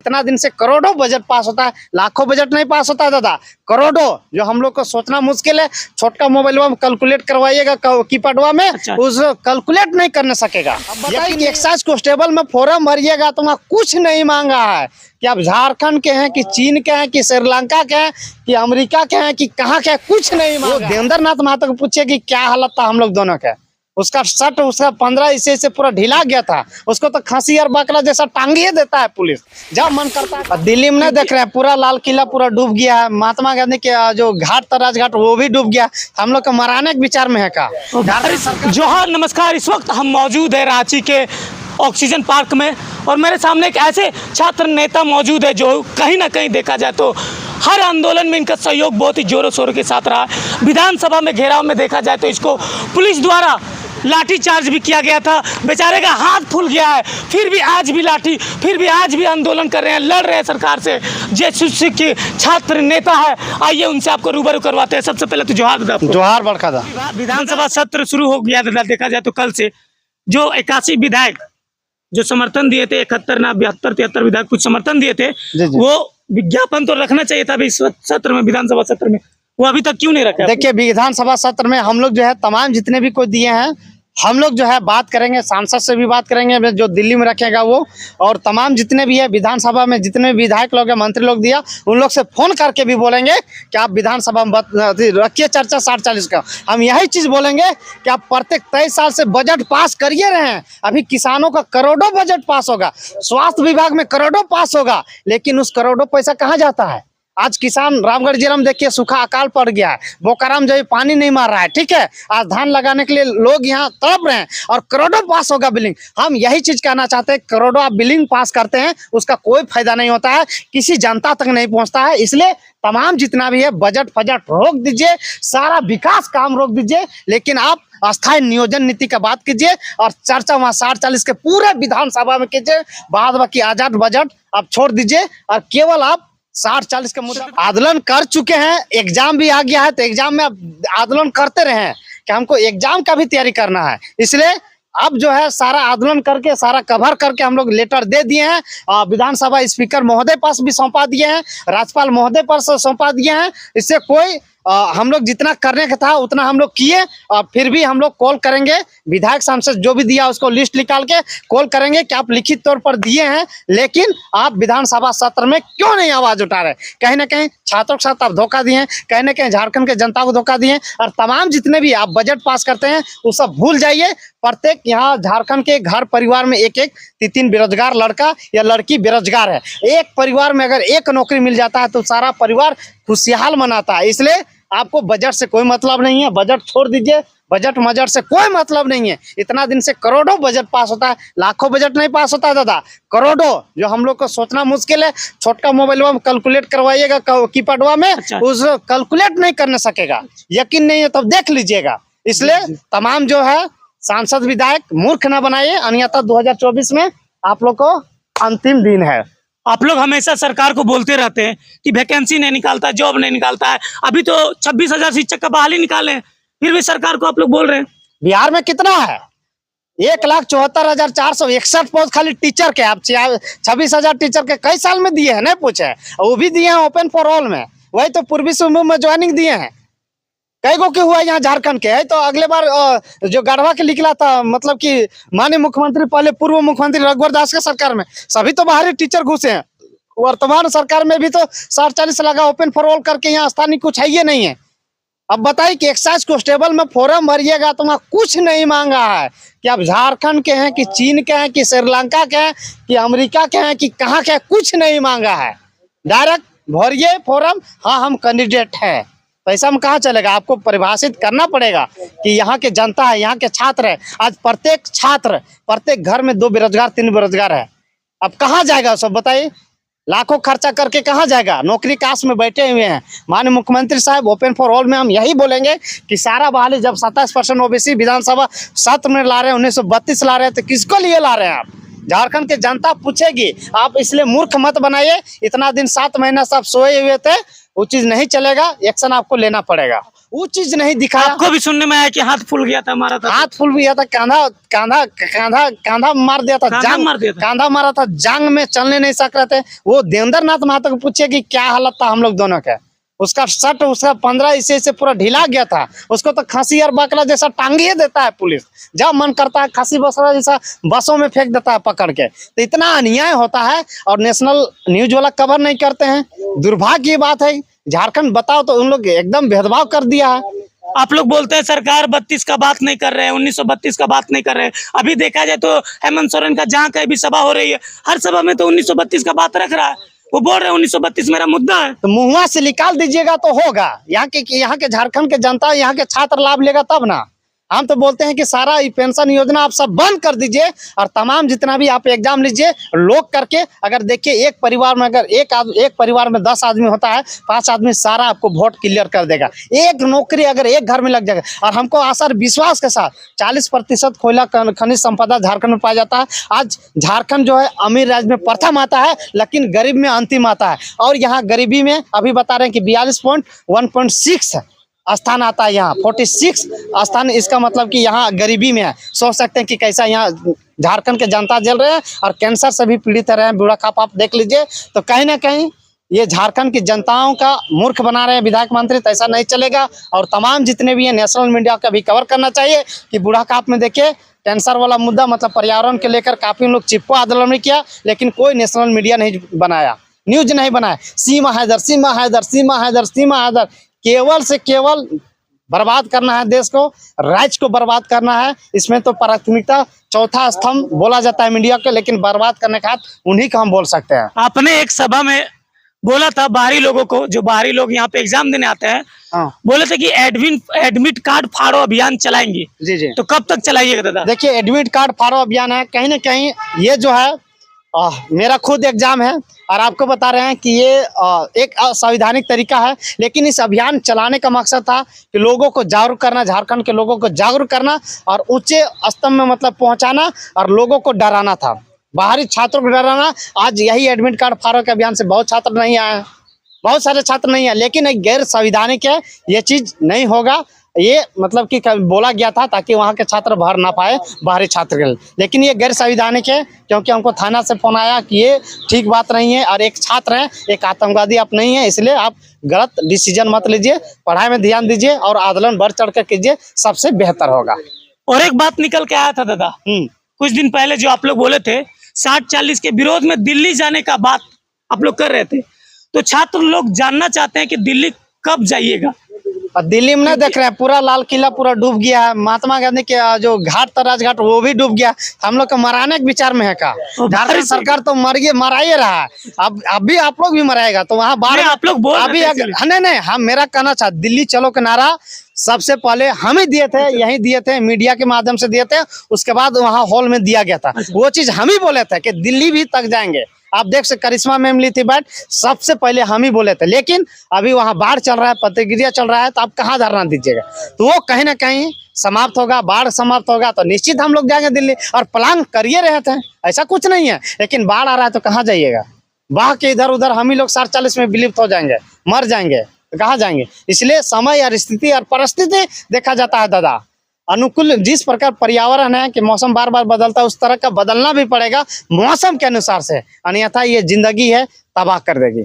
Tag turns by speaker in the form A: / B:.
A: इतना दिन से करोड़ों बजट पास होता है, लाखों बजट नहीं पास होता है दादा, करोड़ों, जो हम लोग को सोचना मुश्किल है। छोटका मोबाइल में कैलकुलेट करवाइएगा कीपैडवा में, उस कैलकुलेट नहीं करने सकेगा। अब बताइए कि एक्साइज कांस्टेबल में फॉर्म भरिएगा तो वहाँ कुछ नहीं मांगा है कि आप झारखंड के हैं कि चीन के हैं कि श्रीलंका के हैं कि अमेरिका के हैं कि कहाँ के हैं, कुछ नहीं मांगा। देवेंद्र नाथ महतो को पूछिए कि क्या हालत था हम लोग दोनों का, उसका शर्ट उसका 15 इससे पूरा ढीला गया था, उसको तो खांसी और बकरा जैसा टांगिए देता है पुलिस जब मन करता है। दिल्ली में नहीं देख रहे हैं, पूरा लाल किला पूरा डूब गया है, महात्मा गांधी के जो घाट था राजघाट वो भी डूब गया। हम लोग को मराने के विचार में है का।
B: जोहार नमस्कार, इस वक्त हम मौजूद है रांची के ऑक्सीजन पार्क में और मेरे सामने एक ऐसे छात्र नेता मौजूद है जो कहीं ना कहीं देखा जाए तो हर आंदोलन में इनका सहयोग बहुत ही जोरों शोरों के साथ रहा। विधानसभा में घेराव में देखा जाए तो इसको पुलिस द्वारा लाठी चार्ज भी किया गया था, बेचारे का हाथ फूल गया है, फिर भी आज भी लाठी, फिर भी आज भी आंदोलन कर रहे हैं, लड़ रहे हैं सरकार से। जे के छात्र नेता है, आइए उनसे आपको रूबरू करवाते हैं। सबसे पहले तो जोहार दादा।
A: जोहार बड़का दा।
B: विधानसभा सत्र शुरू हो गया दादा, देखा जाए तो कल से जो 81 विधायक जो समर्थन दिए थे, 71 ना 72 73 विधायक कुछ समर्थन दिए थे, वो विज्ञापन तो रखना चाहिए था इस सत्र में, विधानसभा सत्र में, वो अभी तक क्यों नहीं रखा?
A: देखिए विधानसभा सत्र में हम लोग जो है तमाम जितने भी कोई दिए हैं हम लोग जो है बात करेंगे, सांसद से भी बात करेंगे जो दिल्ली में रखेगा वो, और तमाम जितने भी है विधानसभा में जितने भी विधायक लोग हैं, मंत्री लोग दिया, उन लोग से फोन करके भी बोलेंगे कि आप विधानसभा में रखिए चर्चा 60-40 का। हम यही चीज़ बोलेंगे कि आप प्रत्येक 23 साल से बजट पास करिए रहे हैं। अभी किसानों का करोड़ों बजट पास होगा, स्वास्थ्य विभाग में करोड़ों पास होगा, लेकिन उस करोड़ों पैसा कहाँ जाता है? आज किसान रामगढ़ जिला में देखिए सूखा अकाल पड़ गया है, बोकाराम जो पानी नहीं मार रहा है, ठीक है, आज धान लगाने के लिए लोग यहाँ तड़प रहे हैं और करोड़ों पास होगा बिलिंग। हम यही चीज कहना चाहते हैं, करोड़ों आप बिलिंग पास करते हैं उसका कोई फायदा नहीं होता है, किसी जनता तक नहीं पहुंचता है। इसलिए तमाम जितना भी है बजट फजट रोक दीजिए, सारा विकास काम रोक दीजिए, लेकिन आप अस्थायी नियोजन नीति का बात कीजिए और चर्चा वहाँ 60-40 के पूरे विधानसभा में कीजिए। बाद बाकी आजाद बजट आप छोड़ दीजिए और केवल आप 60-40 के मुद्दा आंदोलन कर चुके हैं। एग्जाम भी आ गया है तो एग्जाम में आप आंदोलन करते रहे कि हमको एग्जाम का भी तैयारी करना है, इसलिए अब जो है सारा आंदोलन करके सारा कवर करके हम लोग लेटर दे दिए हैं, विधानसभा स्पीकर महोदय पास भी सौंपा दिए हैं, राज्यपाल महोदय पास सौंपा दिए हैं। इससे कोई हम लोग जितना करने का था उतना हम लोग किए, और फिर भी हम लोग कॉल करेंगे, विधायक सांसद जो भी दिया उसको लिस्ट निकाल के कॉल करेंगे कि आप लिखित तौर पर दिए हैं, लेकिन आप विधानसभा सत्र में क्यों नहीं आवाज उठा रहे? कहीं ना कहीं छात्रों के साथ आप धोखा दिए हैं, कहीं ना कहीं झारखंड के जनता को धोखा दिए हैं, और तमाम जितने भी आप बजट पास करते हैं वो सब भूल जाइए। प्रत्येक यहाँ झारखंड के घर परिवार में एक 3 बेरोजगार लड़का या लड़की बेरोजगार है। एक परिवार में अगर एक नौकरी मिल जाता है तो सारा परिवार खुशहाल मनाता है। इसलिए आपको बजट से कोई मतलब नहीं है, बजट छोड़ दीजिए, बजट मजट से कोई मतलब नहीं है। इतना दिन से करोड़ों बजट पास होता है, लाखों बजट नहीं पास होता है दादा, करोड़ों, जो हम लोग को सोचना मुश्किल है। छोटका मोबाइल में कैलकुलेट करवाइएगा कीपैडवा में, उस कैलकुलेट नहीं करने सकेगा। यकीन नहीं है तब देख लीजिएगा। इसलिए तमाम जो है सांसद विधायक मूर्ख न बनाइए, अन्यथा 2024 में आप लोग को अंतिम दिन है।
B: आप लोग हमेशा सरकार को बोलते रहते हैं कि वैकेंसी नहीं निकालता, जॉब नहीं निकालता है, अभी तो 26,000 शिक्षक का बहाली निकाले हैं, फिर भी सरकार को आप लोग बोल रहे हैं।
A: बिहार में कितना है? 1,74,461 पोस्ट खाली टीचर के। आप 26,000 टीचर के कई साल में दिए हैं, नहीं पूछे? वो भी दिए हैं ओपन फॉर ऑल में, वही तो पूर्वी सिंहभूम में ज्वाइनिंग दिए हैं। कई गो के हुआ यहाँ झारखंड के है, तो अगले बार जो गढ़वा के निकला था, मतलब कि माननीय मुख्यमंत्री पहले पूर्व मुख्यमंत्री रघुवर दास के सरकार में सभी तो बाहरी टीचर घुसे हैं, वर्तमान सरकार में भी तो 60-40 लगा ओपन फॉर ऑल करके, यहाँ स्थानीय कुछ है ही नहीं है। अब बताइए कि एक्साइज कांस्टेबल में फॉर्म भरिएगा तो वहाँ कुछ नहीं मांगा है कि आप झारखंड के हैं कि चीन के हैं कि श्रीलंका के हैं कि अमेरिका के हैं कि कहाँ के हैं, कुछ नहीं मांगा है। डायरेक्ट भरिए फॉर्म, हाँ हम कैंडिडेट हैं। पैसा में कहाँ चलेगा? आपको परिभाषित करना पड़ेगा कि यहाँ के जनता है, यहाँ के छात्र है। आज प्रत्येक छात्र, प्रत्येक घर में 2 बेरोजगार 3 बेरोजगार है। अब कहाँ जाएगा सब बताइए? लाखों खर्चा करके कहाँ जाएगा? नौकरी काश में बैठे हुए हैं। माननीय मुख्यमंत्री साहब ओपन फॉर ऑल में हम यही बोलेंगे कि सारा बहाली जब 27% ओबीसी विधानसभा सत्र में ला रहे हैं, 1932 ला रहे हैं, तो किसको लिए ला रहे हैं आप? झारखंड के जनता पूछेगी। आप इसलिए मूर्ख मत बनाइए। इतना दिन 7 महीना सब सोए हुए थे, वो चीज नहीं चलेगा, एक्शन आपको लेना पड़ेगा। वो चीज नहीं दिखाया।
B: आपको भी सुनने में आया कि हाथ फूल गया था, मारा था?
A: हाथ फूल भी गया था, कांधा कांधा कांधा कांधा मार दिया था,
B: कांधा मार दिया था।
A: कांधा मारा था, जांग में चलने नहीं सक रहे थे। वो देवेंद्र नाथ महतो को पूछिए कि क्या हालत था हम लोग दोनों का। उसका शर्ट उसका 15 इसे से पूरा ढीला गया था। उसको तो खसी और बकरा जैसा टांगिए देता है पुलिस, जब मन करता है खसी बकरा जैसा बसों में फेंक देता है पकड़ के। तो इतना अन्याय होता है और नेशनल न्यूज वाला कवर नहीं करते हैं। दुर्भाग्य की बात है। झारखंड बताओ तो उन लोग एकदम भेदभाव कर दिया है।
B: आप लोग बोलते हैं सरकार 32 का बात नहीं कर रहे हैं, 1932 का बात नहीं कर रहे हैं। अभी देखा जाए तो हेमंत सोरेन का जहाँ कहीं भी सभा हो रही है, हर सभा में तो 1932 का बात रख रहा है। वो बोल रहे हैं 1932 मेरा मुद्दा है।
A: तो मुंहवा से निकाल दीजिएगा तो होगा। यहाँ के झारखंड के जनता, यहाँ के छात्र लाभ लेगा तब ना। हम तो बोलते हैं कि सारा पेंशन योजना आप सब बंद कर दीजिए और तमाम जितना भी आप एग्जाम लीजिए लोग करके। अगर देखिए एक परिवार में अगर एक परिवार में 10 आदमी होता है, 5 आदमी सारा आपको वोट क्लियर कर देगा। एक नौकरी अगर एक घर में लग जाएगा। और हमको आशा और विश्वास के साथ 40% कोयला खनिज संपदा झारखंड में पाया जाता है। आज झारखंड जो है अमीर राज्य में प्रथम आता है, लेकिन गरीब में अंतिम आता है। और यहाँ गरीबी में अभी बता रहे हैं कि 42.1.6 स्थान आता है। यहाँ 46 स्थान, इसका मतलब कि यहाँ गरीबी में है। सोच सकते हैं कि कैसा यहाँ झारखंड के जनता जल रहे हैं और कैंसर से भी पीड़ित रहे हैं। बुढ़ापा आप देख लीजिए। तो कहीं ना कहीं ये झारखंड की जनताओं का मूर्ख बना रहे हैं विधायक मंत्री। तो ऐसा नहीं चलेगा। और तमाम जितने भी हैं नेशनल मीडिया का भी कवर करना चाहिए कि बुढ़ापा में देखिए कैंसर वाला मुद्दा मतलब पर्यावरण के लेकर काफी लोग चिपको आंदोलन में किया, लेकिन कोई नेशनल मीडिया नहीं बनाया, न्यूज नहीं बनाया। सीमा हैदर, सीमा हैदर, सीमा हैदर, सीमा हैदर। केवल से केवल बर्बाद करना है देश को, राज्य को बर्बाद करना है। इसमें तो प्राथमिकता चौथा स्तंभ बोला जाता है मीडिया के, लेकिन बर्बाद करने का उन्हीं का हम बोल सकते हैं।
B: आपने एक सभा में बोला था बाहरी लोगों को, जो बाहरी लोग यहाँ पे एग्जाम देने आते हैं,
A: हाँ
B: बोले थे कि एडमिट कार्ड फाड़ो अभियान चलाएंगे।
A: जी जी।
B: तो कब तक चलाइएगा दादा?
A: देखिए एडमिट कार्ड फाड़ो अभियान है, कहीं ना कहीं ये जो है मेरा खुद एग्जाम है और आपको बता रहे हैं कि ये एक असंवैधानिक तरीका है। लेकिन इस अभियान चलाने का मकसद था कि लोगों को जागरूक करना, झारखंड के लोगों को जागरूक करना और ऊंचे स्तंभ में मतलब पहुंचाना और लोगों को डराना था, बाहरी छात्रों को डराना। आज यही एडमिट कार्ड फाड़ो के अभियान से बहुत छात्र नहीं आए हैं, बहुत सारे छात्र नहीं है। लेकिन एक गैर संवैधानिक है, ये चीज नहीं होगा। ये मतलब कि बोला गया था ताकि वहाँ के छात्र भर ना पाए बाहरी छात्र के लिए, लेकिन ये गैर संवैधानिक है क्योंकि हमको थाना से फोन आया कि ये ठीक बात नहीं है और एक छात्र हैं, एक आतंकवादी आप नहीं है, इसलिए आप गलत डिसीजन मत लीजिए, पढ़ाई में ध्यान दीजिए और आंदोलन बढ़ चढ़ कर कीजिए, सबसे बेहतर होगा।
B: और एक बात निकल के आया था दादा, कुछ दिन पहले जो आप लोग बोले थे 60-40 के विरोध में दिल्ली जाने का बात आप लोग कर रहे थे, तो छात्र लोग जानना चाहते हैं कि दिल्ली कब जाइएगा?
A: और दिल्ली में नहीं देख रहे हैं, पूरा लाल किला पूरा डूब गया है। महात्मा गांधी के जो घाट था राजघाट वो भी डूब गया। हम लोग को मराने के विचार में है का? झारखंड सरकार तो मरा ही रहा है। अब अभी आप लोग भी मराएगा तो वहाँ बाहर
B: आप लोग बोल
A: अभी नहीं, हम मेरा कहना चाहते दिल्ली चलो के नारा सबसे पहले हम ही दिए थे, यही दिए थे, मीडिया के माध्यम से दिए थे। उसके बाद वहाँ हॉल में दिया गया था, वो चीज हम ही बोले थे कि दिल्ली भी तक जाएंगे। आप देख सकते करिश्मा मैम ली थी बैठ, सबसे पहले हम ही बोले थे। लेकिन अभी वहाँ बाढ़ चल रहा है, प्रतिक्रिया चल रहा है, तो आप कहाँ धरना दीजिएगा? तो वो कहीं ना कहीं समाप्त होगा, बाढ़ समाप्त होगा तो निश्चित हम लोग जाएंगे दिल्ली। और प्लान करिए रहे थे, ऐसा कुछ नहीं है। लेकिन बाढ़ आ रहा है तो कहाँ जाइएगा? बाढ़ के इधर उधर हम ही लोग 40 में विलुप्त हो जाएंगे, मर जाएंगे, तो कहाँ जाएंगे? इसलिए समय और स्थिति और परिस्थिति देखा जाता है दादा। अनुकूल जिस प्रकार पर्यावरण है कि मौसम बार बार बदलता है, उस तरह का बदलना भी पड़ेगा मौसम के अनुसार से, अन्यथा ये जिंदगी है तबाह कर देगी।